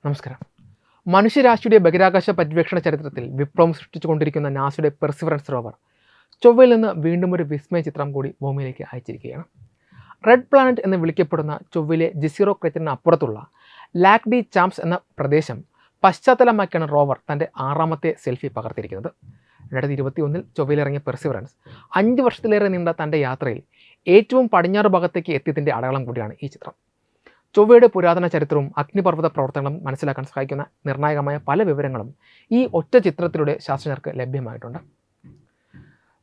നമസ്കാരം. മനുഷ്യരാശിയുടെ ബഹിരാകാശ പര്യവേക്ഷണ ചരിത്രത്തിൽ വിപ്ലവം സൃഷ്ടിച്ചുകൊണ്ടിരിക്കുന്ന നാസയുടെ പെർസിവറൻസ് റോവർ ചൊവ്വയിൽ നിന്ന് വീണ്ടും ഒരു വിസ്മയ ചിത്രം കൂടി ഭൂമിയിലേക്ക് അയച്ചിരിക്കുകയാണ്. റെഡ് പ്ലാനറ്റ് എന്ന് വിളിക്കപ്പെടുന്ന ചൊവ്വയിലെ ജിസീറോ ക്രേറ്ററിന് അപ്പുറത്തുള്ള ലാക് ഡി ചാംപ്സ് എന്ന പ്രദേശം പശ്ചാത്തലമാക്കിയാണ് റോവർ തൻ്റെ 6ാമത്തെ സെൽഫി പകർത്തിയിരിക്കുന്നത്. 2021 ചൊവ്വയിലിറങ്ങിയ പെർസിവറൻസ് 5 വർഷത്തിലേറെ നീണ്ട തൻ്റെ യാത്രയിൽ ഏറ്റവും പടിഞ്ഞാറ് ഭാഗത്തേക്ക് എത്തിയതിൻ്റെ അടയാളം കൂടിയാണ് ഈ ചിത്രം. ചൊവ്വയുടെ പുരാതന ചരിത്രവും അഗ്നിപർവ്വത പ്രവർത്തനങ്ങളും മനസ്സിലാക്കാൻ സഹായിക്കുന്ന നിർണായകമായ പല വിവരങ്ങളും ഈ ഒറ്റ ചിത്രത്തിലൂടെ ശാസ്ത്രജ്ഞർക്ക് ലഭ്യമായിട്ടുണ്ട്.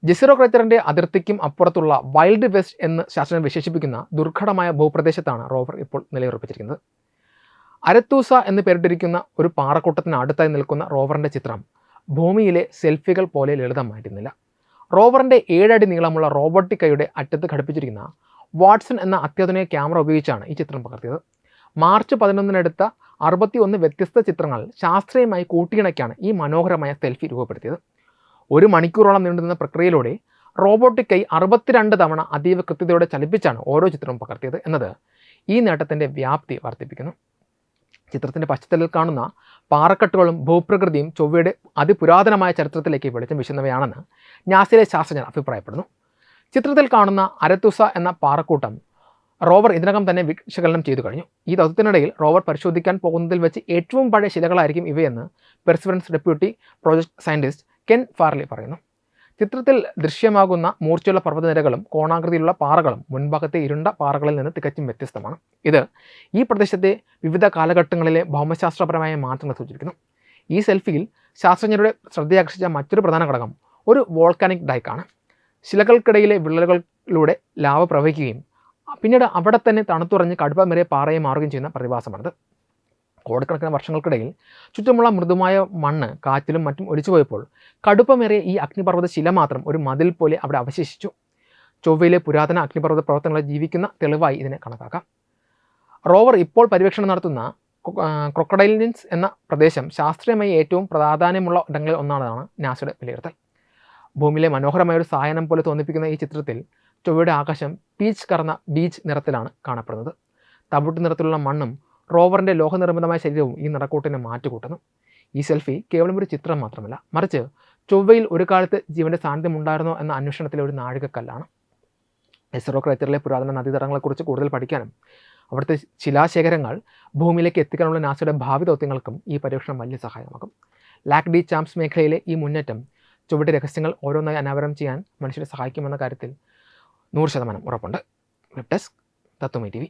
ജിസീറോ ക്രേറ്ററിൻ്റെ അതിർത്തിക്കും അപ്പുറത്തുള്ള വൈൽഡ് വെസ്റ്റ് എന്ന് ശാസ്ത്രജ്ഞർ വിശേഷിപ്പിക്കുന്ന ദുർഘടമായ ഭൂപ്രദേശത്താണ് റോവർ ഇപ്പോൾ നിലയുറപ്പിച്ചിരിക്കുന്നത്. അരത്തൂസ എന്ന് പേരിട്ടിരിക്കുന്ന ഒരു പാറക്കൂട്ടത്തിന് അടുത്തായി നിൽക്കുന്ന റോവറിൻ്റെ ചിത്രം ഭൂമിയിലെ സെൽഫികൾ പോലെ ലളിതമായിരുന്നില്ല. റോവറിൻ്റെ 7 അടി നീളമുള്ള റോബോട്ടിക് കൈയുടെ അറ്റത്ത് ഘടിപ്പിച്ചിരിക്കുന്ന വാട്സൺ എന്ന അത്യാധുനിക ക്യാമറ ഉപയോഗിച്ചാണ് ഈ ചിത്രം പകർത്തിയത്. മാർച്ച് 11 61 വ്യത്യസ്ത ചിത്രങ്ങൾ ശാസ്ത്രീയമായി കൂട്ടിയിണക്കിയാണ് ഈ മനോഹരമായ സെൽഫി രൂപപ്പെടുത്തിയത്. 1 മണിക്കൂറോളം നീണ്ടുനിന്ന പ്രക്രിയയിലൂടെ റോബോട്ടിക് കൈ 62 തവണ അതീവ കൃത്യതയോടെ ചലിപ്പിച്ചാണ് ഓരോ ചിത്രവും പകർത്തിയത് എന്നത് ഈ നേട്ടത്തിൻ്റെ വ്യാപ്തി വർദ്ധിപ്പിക്കുന്നു. ചിത്രത്തിൻ്റെ പശ്ചാത്തലത്തിൽ കാണുന്ന പാറക്കെട്ടുകളും ഭൂപ്രകൃതിയും ചൊവ്വയുടെ അതിപുരാതനമായ ചരിത്രത്തിലേക്ക് വെളിച്ചം വീശുന്നവയാണെന്ന് നാസയിലെ ശാസ്ത്രജ്ഞർ അഭിപ്രായപ്പെടുന്നു. ചിത്രത്തിൽ കാണുന്ന അരത്തുസ എന്ന പാറക്കൂട്ടം റോവർ ഇതിനകം തന്നെ വിശകലനം ചെയ്തു കഴിഞ്ഞു. ഈ ദൗത്യത്തിനിടയിൽ റോവർ പരിശോധിക്കാൻ പോകുന്നതിൽ വെച്ച് ഏറ്റവും പഴയ ശിലകളായിരിക്കും ഇവയെന്ന് Perseverance deputy project scientist Ken Farley പറയുന്നു. ചിത്രത്തിൽ ദൃശ്യമാകുന്ന മൂർച്ചയുള്ള പർവ്വതനിരകളും കോണാകൃതിയിലുള്ള പാറകളും മുൻഭാഗത്തെ ഇരുണ്ട പാറകളിൽ നിന്ന് തികച്ചും വ്യത്യസ്തമാണ്. ഇത് ഈ പ്രദേശത്തെ വിവിധ കാലഘട്ടങ്ങളിലെ ഭൗമശാസ്ത്രപരമായ മാറ്റങ്ങൾ സൂചിപ്പിക്കുന്നു. ഈ സെൽഫിയിൽ ശാസ്ത്രജ്ഞരുടെ ശ്രദ്ധയാകർഷിച്ച മറ്റൊരു പ്രധാന ഘടകം ഒരു വോൾക്കാനിക് ഡൈക്കാണ്. ശിലകൾക്കിടയിലെ വിള്ളലുകളിലൂടെ ലാവ പ്രവഹിക്കുകയും പിന്നീട് അവിടെ തന്നെ തണുത്തുറഞ്ഞ് കടുപ്പമേറിയ പാറയെ മാറുകയും ചെയ്യുന്ന പ്രതിഭാസമാണിത്. കോടിക്കണക്കിന് വർഷങ്ങൾക്കിടയിൽ ചുറ്റുമുള്ള മൃദുമായ മണ്ണ് കാറ്റിലും മറ്റും ഒലിച്ചുപോയപ്പോൾ കടുപ്പമേറിയ ഈ അഗ്നിപർവ്വത ശില മാത്രം ഒരു മതിൽ പോലെ അവിടെ അവശേഷിച്ചു. ചൊവ്വയിലെ പുരാതന അഗ്നിപർവ്വത പ്രവർത്തനങ്ങളെ ജീവിക്കുന്ന തെളിവായി ഇതിനെ കണക്കാക്കാം. റോവർ ഇപ്പോൾ പര്യവേക്ഷണം നടത്തുന്ന ക്രൊക്കഡൈലിൻസ് എന്ന പ്രദേശം ശാസ്ത്രീയമായി ഏറ്റവും പ്രാധാന്യമുള്ള ഇടങ്ങളിൽ ഒന്നാണെന്നാണ് നാസയുടെ വിലയിരുത്തൽ. ഭൂമിയിലെ മനോഹരമായ ഒരു സായാഹ്നം പോലെ തോന്നിപ്പിക്കുന്ന ഈ ചിത്രത്തിൽ ചൊവ്വയുടെ ആകാശം പീച്ച് കറന്ന ബീച്ച് നിറത്തിലാണ് കാണപ്പെടുന്നത്. തവിട്ട് നിറത്തിലുള്ള മണ്ണും റോവറിൻ്റെ ലോഹനിർമ്മിതമായ ശരീരവും ഈ നിറക്കൂട്ടിനെ മാറ്റുകൂട്ടുന്നു. ഈ സെൽഫി കേവലം ഒരു ചിത്രം മാത്രമല്ല, മറിച്ച് ചൊവ്വയിൽ ഒരു കാലത്ത് ജീവൻ്റെ സാന്നിധ്യം ഉണ്ടായിരുന്നോ എന്ന അന്വേഷണത്തിലെ ഒരു നാഴികക്കല്ലാണ്. ജിസീറോ ക്രേറ്ററിലെ പുരാതന നദീതടങ്ങളെക്കുറിച്ച് കൂടുതൽ പഠിക്കാനും അവിടുത്തെ ശിലാശേഖരങ്ങൾ ഭൂമിയിലേക്ക് എത്തിക്കാനുള്ള നാസയുടെ ഭാവി ദൗത്യങ്ങൾക്കും ഈ പരീക്ഷണം വലിയ സഹായമാകും. ലാക് ഡി ചാംപ്സ് മേഖലയിലെ ഈ മുന്നേറ്റം ചൊവ്വയുടെ രഹസ്യങ്ങൾ ഓരോന്നായി അനാവരണം ചെയ്യാൻ മനുഷ്യരെ സഹായിക്കുമെന്ന കാര്യത്തിൽ 100% ഉറപ്പുണ്ട്. വെബ് ഡെസ്ക് തത്വമൈ TV.